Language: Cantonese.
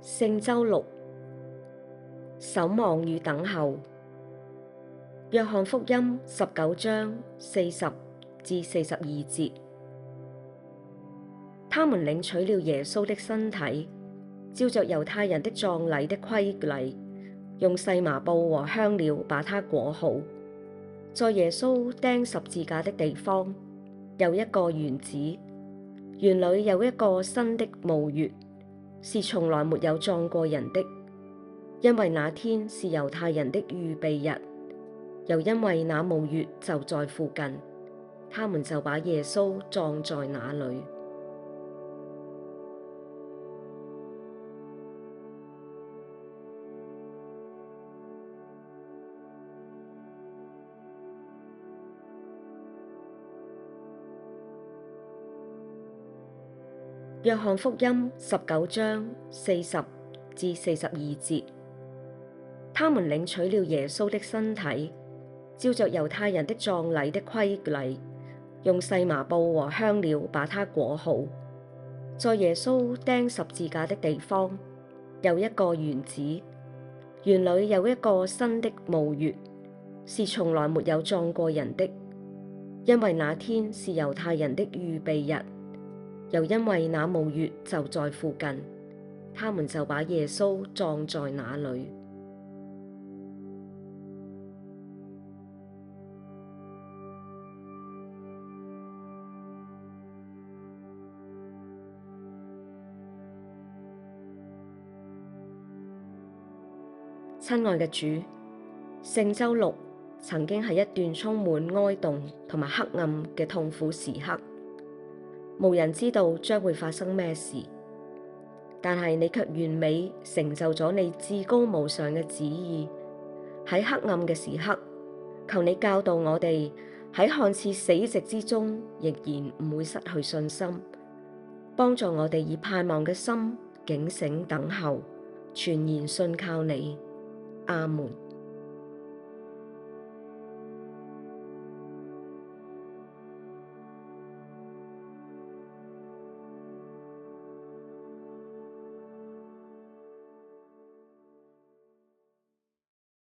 聖週六，守望與等候。約翰福音19章40至42節，他們領取了耶穌的身體，照着猶太人的葬禮的規例，用細麻布和香料把它裹好。在耶穌釘十字架的地方，有一個園子，園裡有一個新的墓穴，是從來沒有葬過人的，因為那天是猶太人的預備日，又因為那墓穴就在附近，他們就把耶穌葬在那裡。約翰福音19章40至42節，他們領取了耶穌的身體，照着猶太人的葬禮的規例，用細麻布和香料把它裹好。在耶穌釘十字架的地方，有一個園子，園裡有一個新的墓穴，是從來沒有葬過人的，因為那天是猶太人的預備日，又因為那墓穴就在附近，他們就把耶穌葬在那裡。親愛嘅主，聖週六曾經係一段充滿哀慟同埋黑暗嘅痛苦時刻，無人知道將會發生咩事，但係你卻完美成就咗你至高無上嘅旨意。喺黑暗嘅時刻，求你教導我哋喺看似死寂之中，仍然唔會失去信心，幫助我哋以盼望嘅心警醒等候，全然信靠你。阿門。